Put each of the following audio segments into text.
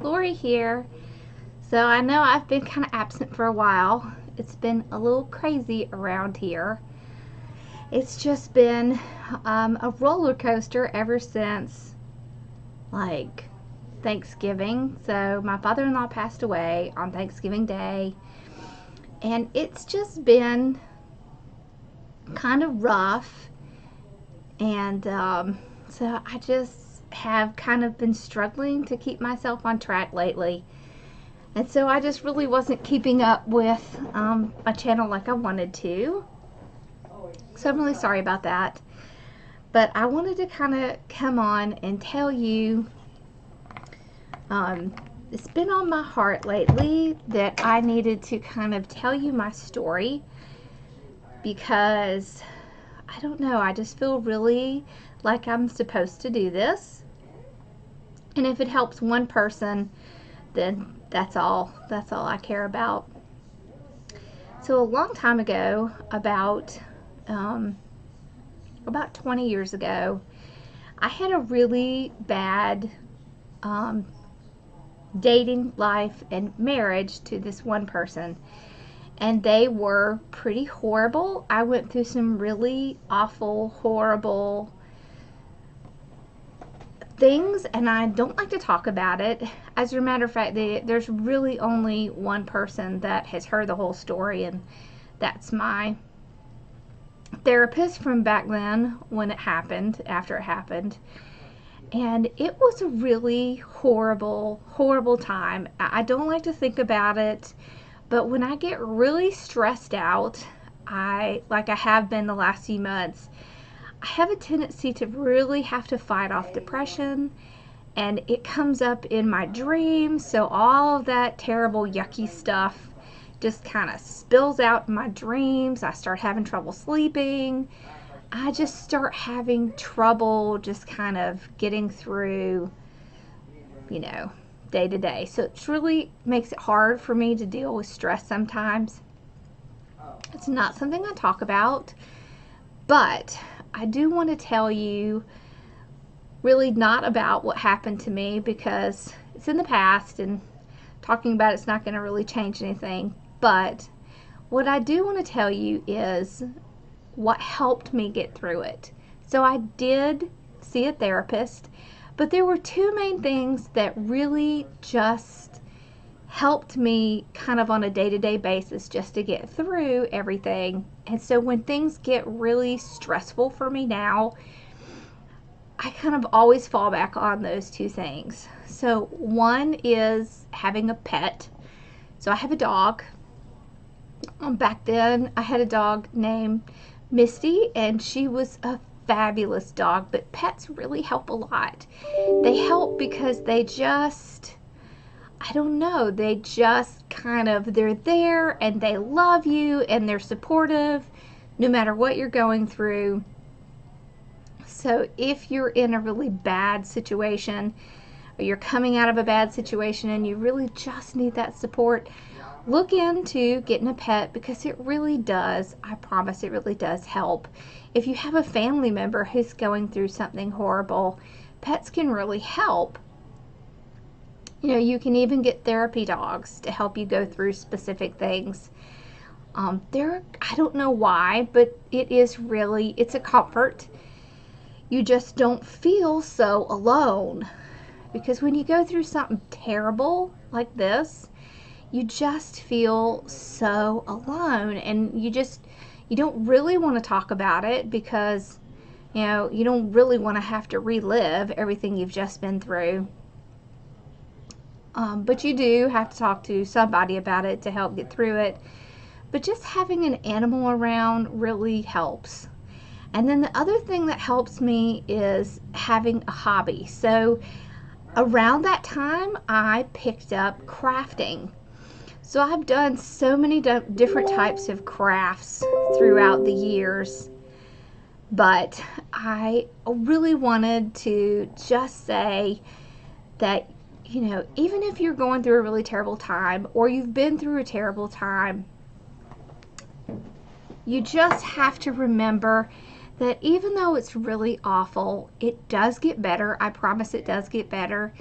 Lori here. So I know I've been kind of absent for a while. It's been a little crazy around here. It's just been a roller coaster ever since like Thanksgiving. So my father-in-law passed away on Thanksgiving Day, and it's just been kind of rough. And so I just have kind of been struggling to keep myself on track lately. And so I just really wasn't keeping up with my channel like I wanted to. So I'm really sorry about that. But I wanted to kind of come on and tell you, it's been on my heart lately that I needed to kind of tell you my story, because I don't know, I just feel really like I'm supposed to do this. And if it helps one person, then that's all I care about. So a long time ago, about 20 years ago, I had a really bad dating life and marriage to this one person, and they were pretty horrible. I went through some really awful, horrible things, and I don't like to talk about it. As a matter of fact, there's really only one person that has heard the whole story, and that's my therapist from back then when it happened, after it happened. And it was a really horrible, horrible time. I don't like to think about it, but when I get really stressed out, like I have been the last few months, I have a tendency to really have to fight off depression, and it comes up in my dreams. So all of that terrible, yucky stuff just kind of spills out in my dreams. I start having trouble sleeping. I just start having trouble just kind of getting through, day to day. So it really makes it hard for me to deal with stress sometimes. It's not something I talk about, but I do want to tell you really not about what happened to me, because it's in the past and talking about it's not going to really change anything. But what I do want to tell you is what helped me get through it. So I did see a therapist, but there were two main things that really just helped me kind of on a day-to-day basis just to get through everything. And so when things get really stressful for me now, I kind of always fall back on those two things. So one is having a pet. So I have a dog. Back then I had a dog named Misty, and she was a fabulous dog. But pets really help a lot. They help because they just, I don't know, they just kind of, they're there and they love you and they're supportive no matter what you're going through. So if you're in a really bad situation, or you're coming out of a bad situation and you really just need that support, look into getting a pet, because it really does, I promise, it really does help. If you have a family member who's going through something horrible, pets can really help. You can even get therapy dogs to help you go through specific things. I don't know why, but it's a comfort. You just don't feel so alone, because when you go through something terrible like this, you just feel so alone, and you don't really want to talk about it, because you don't really want to have to relive everything you've just been through. But you do have to talk to somebody about it to help get through it. But just having an animal around really helps. And then the other thing that helps me is having a hobby. So around that time, I picked up crafting. So I've done so many different types of crafts throughout the years. But I really wanted to just say that, even if you're going through a really terrible time, or you've been through a terrible time, you just have to remember that even though it's really awful, it does get better. I promise it does get better.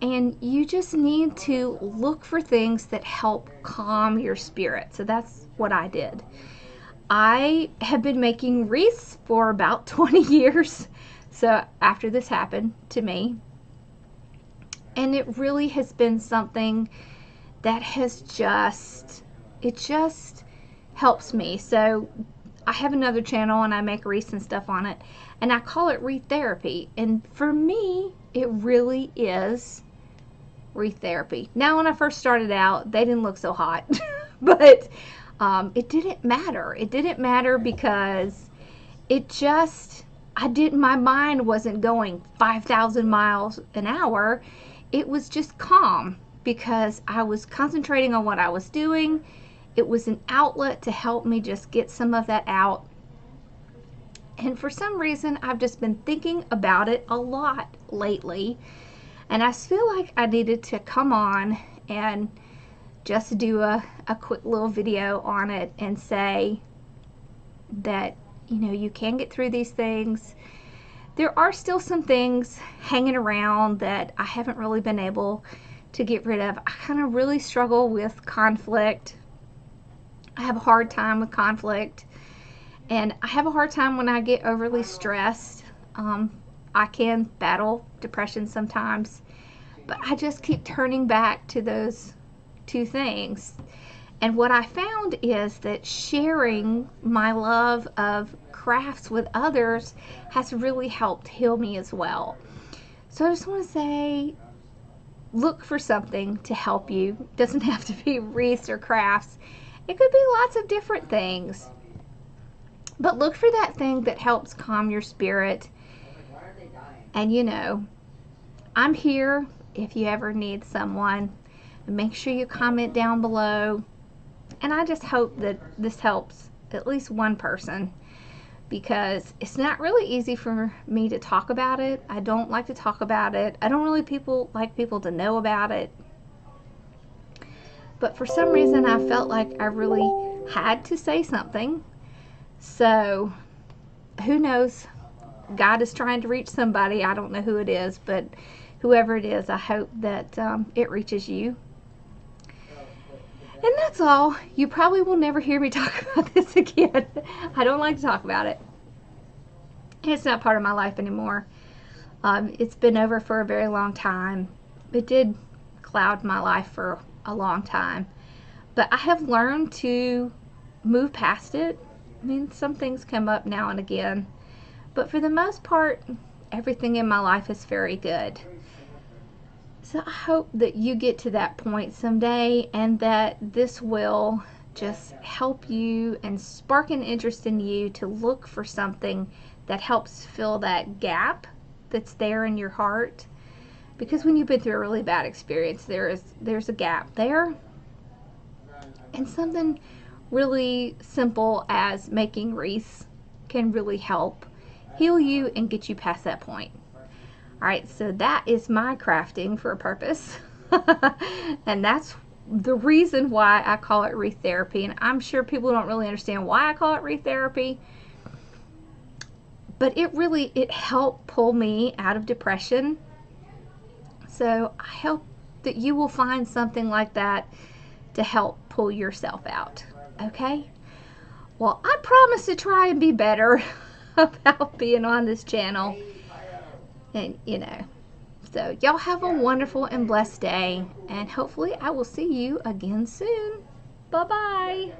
And you just need to look for things that help calm your spirit. So that's what I did. I have been making wreaths for about 20 years. So after this happened to me, and it really has been something that has it just helps me. So I have another channel and I make wreaths and stuff on it, and I call it wreath therapy. And for me, it really is wreath therapy. Now, when I first started out, they didn't look so hot, but it didn't matter. It didn't matter because my mind wasn't going 5,000 miles an hour. It was just calm because I was concentrating on what I was doing. It was an outlet to help me just get some of that out. And for some reason, I've just been thinking about it a lot lately. And I feel like I needed to come on and just do a quick little video on it and say that, you know, you can get through these things. There are still some things hanging around that I haven't really been able to get rid of. I kind of really struggle with conflict. I have a hard time with conflict. And I have a hard time when I get overly stressed. I can battle depression sometimes, but I just keep turning back to those two things. And what I found is that sharing my love of crafts with others has really helped heal me as well. So I just want to say, look for something to help you. It doesn't have to be wreaths or crafts. It could be lots of different things. But look for that thing that helps calm your spirit. And you know, I'm here if you ever need someone. Make sure you comment down below. And I just hope that this helps at least one person, because it's not really easy for me to talk about it. I don't like to talk about it. I don't really like people to know about it. But for some reason, I felt like I really had to say something. So who knows? God is trying to reach somebody. I don't know who it is, but whoever it is, I hope that it reaches you. And that's all. You probably will never hear me talk about this again. I don't like to talk about it. It's not part of my life anymore. It's been over for a very long time. It did cloud my life for a long time. But I have learned to move past it. I mean, some things come up now and again. But for the most part, everything in my life is very good. So I hope that you get to that point someday, and that this will just help you and spark an interest in you to look for something that helps fill that gap that's there in your heart. Because when you've been through a really bad experience, there's a gap there. And something really simple as making wreaths can really help heal you and get you past that point. Alright, so that is my crafting for a purpose. And that's the reason why I call it wreath therapy. And I'm sure people don't really understand why I call it wreath therapy. But it helped pull me out of depression. So I hope that you will find something like that to help pull yourself out. Okay? Well, I promise to try and be better about being on this channel. And, you know, so y'all have a wonderful and blessed day. And hopefully I will see you again soon. Bye-bye.